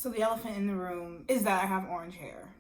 So the elephant in the room is that I have orange hair.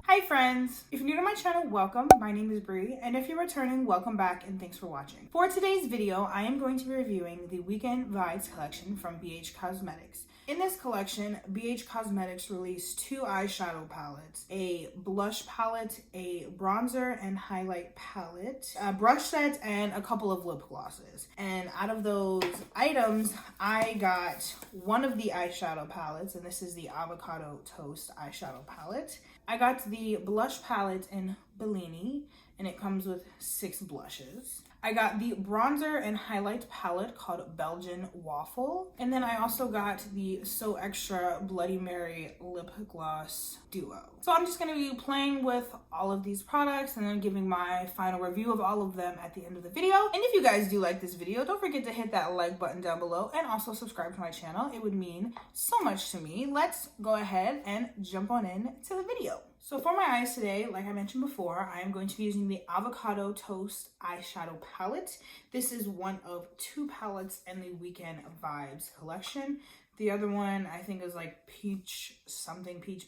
Hi friends! If you're new to my channel, welcome. My name is Bree, and if you're returning, welcome back and thanks for watching. For today's video, I am going to be reviewing the Weekend Vibes collection from BH Cosmetics. In this collection, BH Cosmetics released two eyeshadow palettes, a blush palette, a bronzer and highlight palette, a brush set, and a couple of lip glosses. And out of those items, I got one of the eyeshadow palettes, and this is the Avocado Toast eyeshadow palette. I got the blush palette in Bellini, and it comes with 6 blushes. I got the bronzer and highlight palette called Belgian Waffle. And then I also got the So Extra Bloody Mary lip gloss duo. So I'm just gonna be playing with all of these products and then giving my final review of all of them at the end of the video. And if you guys do like this video, don't forget to hit that like button down below and also subscribe to my channel. It would mean so much to me. Let's go ahead and jump on in to the video. So for my eyes today, like I mentioned before, I am going to be using the Avocado Toast eyeshadow palette. This is one of 2 palettes in the Weekend Vibes collection. The other one I think is like peach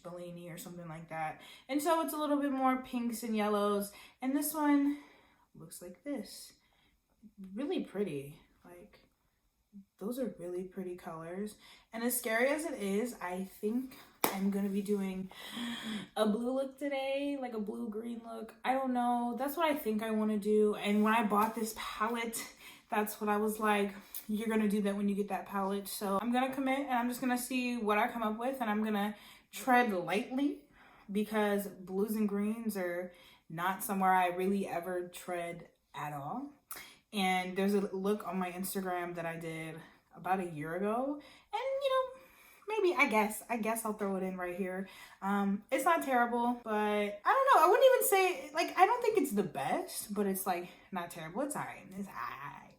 Bellini or something like that. And so it's a little bit more pinks and yellows. And this one looks like this. Really pretty. Like, those are really pretty colors. And as scary as it is, I think I'm gonna be doing a blue look today, like a blue-green look. I don't know. That's what I think I want to do. And when I bought this palette, that's what I was like, you're gonna do that when you get that palette. So I'm gonna commit and I'm just gonna see what I come up with, and I'm gonna tread lightly because blues and greens are not somewhere I really ever tread at all. And there's a look on my Instagram that I did about a year ago, and you know, maybe I guess I'll throw it in right here. It's not terrible, but I don't know. I wouldn't even say, like, I don't think it's the best, but it's like not terrible. It's alright. It's alright.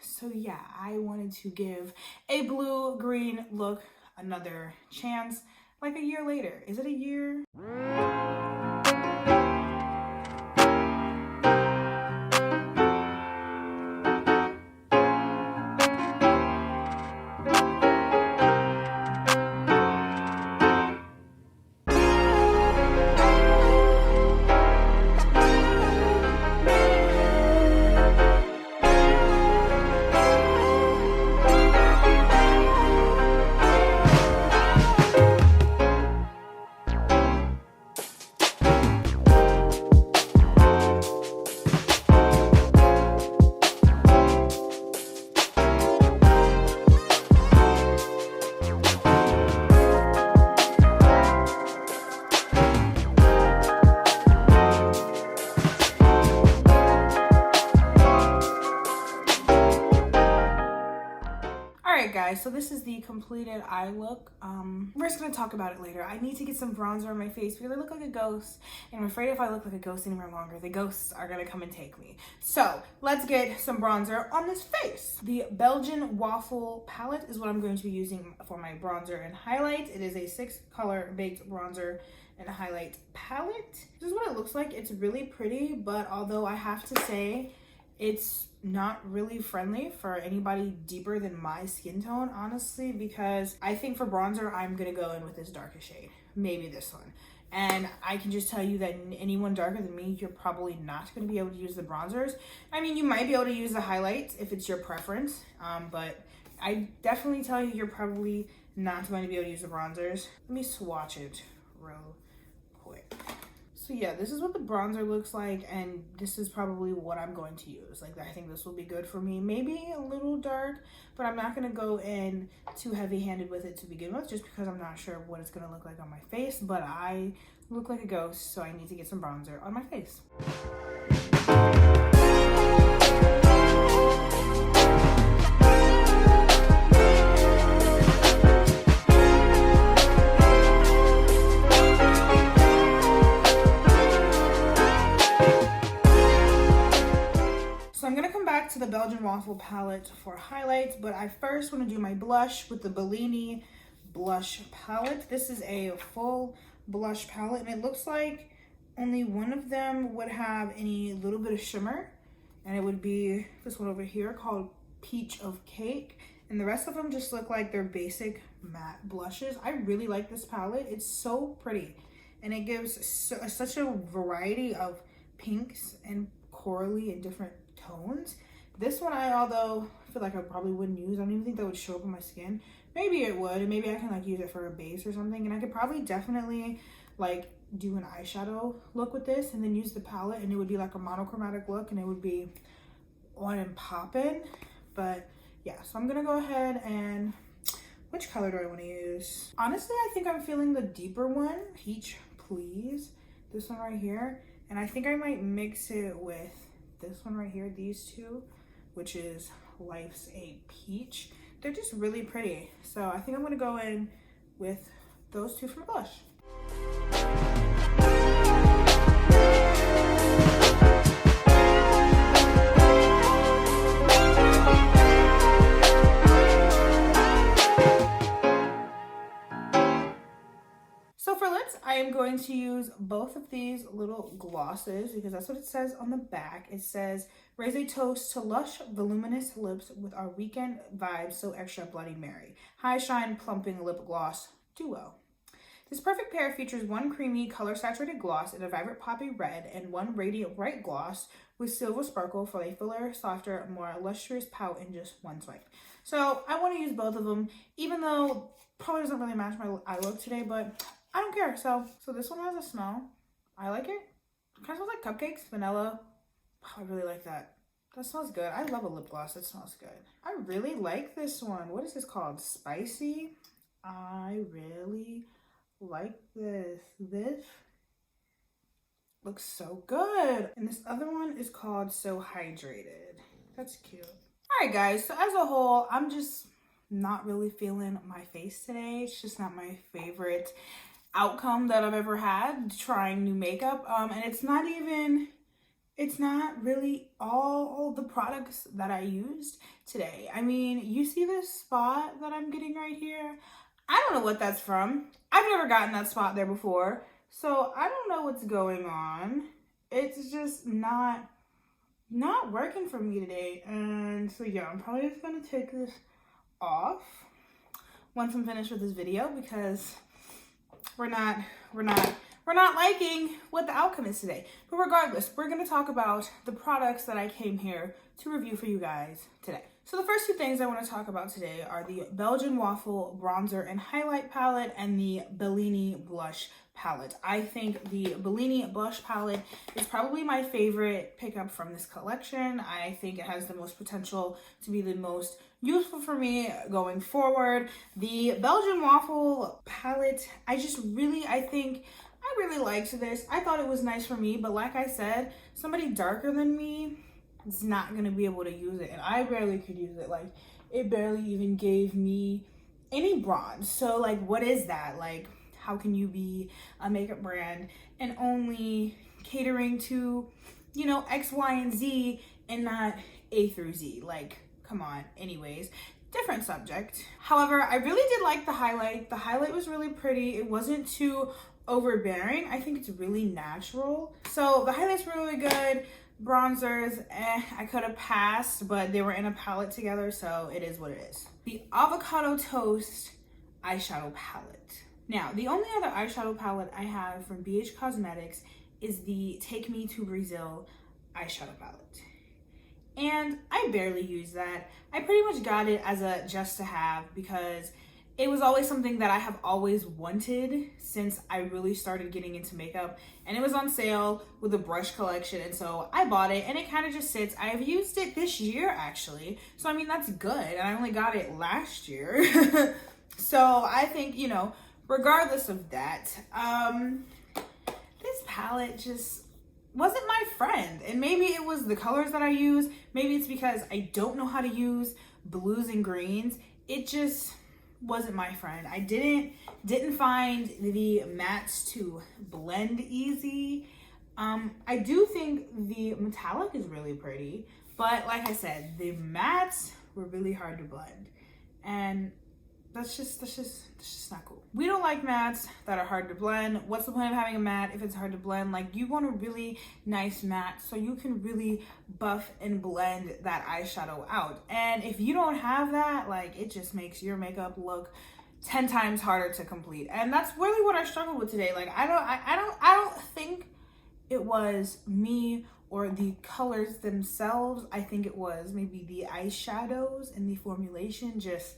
So yeah, I wanted to give a blue-green look another chance, like a year later. Is it a year? Guys, so this is the completed eye look. We're just gonna talk about it later. I need to get some bronzer on my face because I look like a ghost, and I'm afraid if I look like a ghost anymore longer, the ghosts are gonna come and take me. So let's get some bronzer on this face. The Belgian Waffle palette is what I'm going to be using for my bronzer and highlight. It is a 6-color baked bronzer and highlight palette. This is what it looks like. It's really pretty, but although I have to say it's not really friendly for anybody deeper than my skin tone, honestly, because I think for bronzer, I'm gonna go in with this darkest shade, maybe this one. And I can just tell you that anyone darker than me, you're probably not gonna be able to use the bronzers. I mean, you might be able to use the highlights if it's your preference, but I definitely tell you, you're probably not going to be able to use the bronzers. Let me swatch it real quick. So yeah, this is what the bronzer looks like, and this is probably what I'm going to use. Like, I think this will be good for me. Maybe a little dark, but I'm not gonna go in too heavy-handed with it to begin with, just because I'm not sure what it's gonna look like on my face, but I look like a ghost, so I need to get some bronzer on my face. To the Belgian Waffle palette for highlights, but I first want to do my blush with the Bellini blush palette. This is a full blush palette, and it looks like only one of them would have any little bit of shimmer, and it would be this one over here called Peach of Cake. And the rest of them just look like they're basic matte blushes. I really like this palette. It's so pretty. And it gives such a variety of pinks and corally and different tones. This one, although I feel like I probably wouldn't use. I don't even think that would show up on my skin. Maybe it would. And maybe I can like use it for a base or something. And I could probably definitely like do an eyeshadow look with this and then use the palette. And it would be like a monochromatic look. And it would be on and poppin'. But yeah, so I'm gonna go ahead and, which color do I want to use? Honestly, I think I'm feeling the deeper one, Peach Please, this one right here. And I think I might mix it with this one right here, these two, which is Life's a Peach. They're just really pretty. So I think I'm gonna go in with those two for blush. So for lips, I am going to use both of these little glosses because that's what it says on the back. It says, raise a toast to lush, voluminous lips with our weekend vibes, so extra Bloody Mary. High Shine Plumping Lip Gloss Duo. This perfect pair features one creamy, color-saturated gloss in a vibrant poppy red and one radiant bright gloss with silver sparkle for a fuller, softer, more lustrous pout in just one swipe. So I want to use both of them, even though probably doesn't really match my eye look today, but I don't care. So this one has a smell. I like it. It kind of smells like cupcakes, vanilla. Oh, I really like that. That smells good. I love a lip gloss. It smells good. I really like this one. What is this called? Spicy. I really like this. This looks so good. And this other one is called So Hydrated. That's cute. All right, guys. So as a whole, I'm just not really feeling my face today. It's just not my favorite outcome that I've ever had trying new makeup. And it's not really all the products that I used today. I mean, you see this spot that I'm getting right here? I don't know what that's from. I've never gotten that spot there before. So I don't know what's going on. It's just not working for me today. And so yeah, I'm probably just gonna take this off once I'm finished with this video because we're not liking what the outcome is today. But regardless, we're going to talk about the products that I came here to review for you guys today. So the first two things I want to talk about today are the Belgian Waffle Bronzer and Highlight Palette and the Bellini Blush Palette. I think the Bellini Blush Palette is probably my favorite pickup from this collection. I think it has the most potential to be the most useful for me going forward. The Belgian Waffle Palette, I really liked this. I thought it was nice for me, but like I said, somebody darker than me is not going to be able to use it. And I barely could use it. Like, it barely even gave me any bronze. So, like, what is that? Like, how can you be a makeup brand and only catering to, you know, X, Y, and Z and not A through Z? Like, come on. Anyways, different subject. However, I really did like the highlight. The highlight was really pretty. It wasn't too overbearing. I think it's really natural. So the highlights were really good. Bronzers, I could have passed, but they were in a palette together, so it is what it is. The Avocado Toast eyeshadow palette. Now, the only other eyeshadow palette I have from BH Cosmetics is the Take Me to Brazil eyeshadow palette. And I barely use that. I pretty much got it as a just to have because it was always something that I have always wanted since I really started getting into makeup, and it was on sale with the brush collection, and so I bought it, and it kind of just sits. I've used it this year actually, so I mean that's good, and I only got it last year. So I think, you know, regardless of that, this palette just wasn't my friend. And maybe it was the colors that I use, maybe it's because I don't know how to use blues and greens. It just wasn't my friend. I didn't find the mattes to blend easy. I do think the metallic is really pretty, but like I said, the mattes were really hard to blend. And that's just not cool. We don't like mattes that are hard to blend. What's the point of having a matte if it's hard to blend? Like, you want a really nice matte so you can really buff and blend that eyeshadow out. And if you don't have that, like, it just makes your makeup look 10 times harder to complete. And that's really what I struggled with today. Like, I don't think it was me or the colors themselves. I think it was maybe the eyeshadows and the formulation just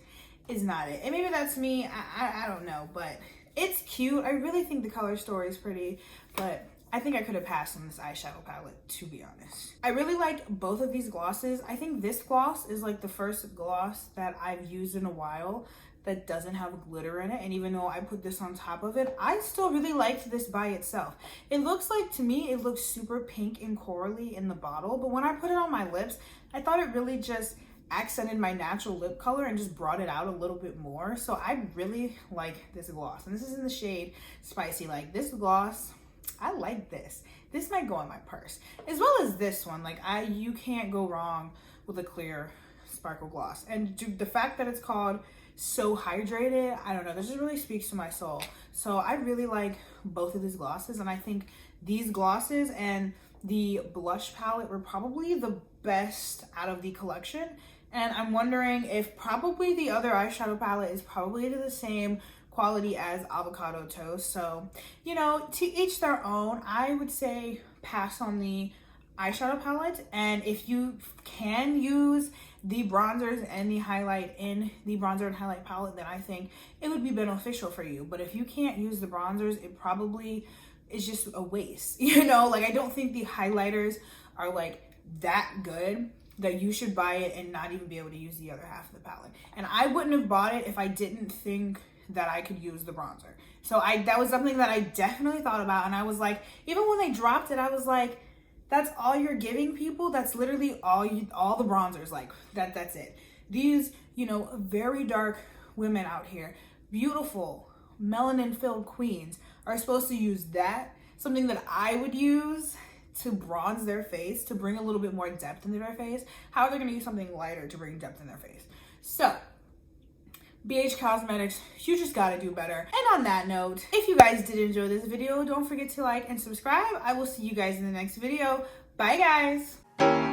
is not it. And maybe that's me, I don't know, but it's cute. I really think the color story is pretty, but I think I could have passed on this eyeshadow palette, to be honest. I really like both of these glosses. I think this gloss is like the first gloss that I've used in a while that doesn't have glitter in it. And even though I put this on top of it, I still really liked this by itself. It looks like, to me, it looks super pink and corally in the bottle, but when I put it on my lips, I thought it really just accented my natural lip color and just brought it out a little bit more. So I really like this gloss, and this is in the shade Spicy. Like, this gloss, I like this. This might go in my purse, as well as this one. Like, you can't go wrong with a clear sparkle gloss. And the fact that it's called So Hydrated, I don't know, this just really speaks to my soul. So I really like both of these glosses, and I think these glosses and the blush palette were probably the best out of the collection. And I'm wondering if probably the other eyeshadow palette is probably to the same quality as Avocado Toast. So, you know, to each their own. I would say pass on the eyeshadow palette, and if you can use the bronzers and the highlight in the bronzer and highlight palette, then I think it would be beneficial for you. But if you can't use the bronzers, it probably is just a waste. You know, like, I don't think the highlighters are like that good that you should buy it and not even be able to use the other half of the palette. And I wouldn't have bought it if I didn't think that I could use the bronzer. So that was something that I definitely thought about, and I was like, even when they dropped it, I was like, that's all you're giving people? That's literally all the bronzers, like, that's it. These, you know, very dark women out here, beautiful, melanin-filled queens, are supposed to use that, something that I would use to bronze their face, to bring a little bit more depth into their face. How are they gonna use something lighter to bring depth in their face? So, BH Cosmetics, you just gotta do better. And on that note, if you guys did enjoy this video, don't forget to like and subscribe. I will see you guys in the next video. Bye, guys.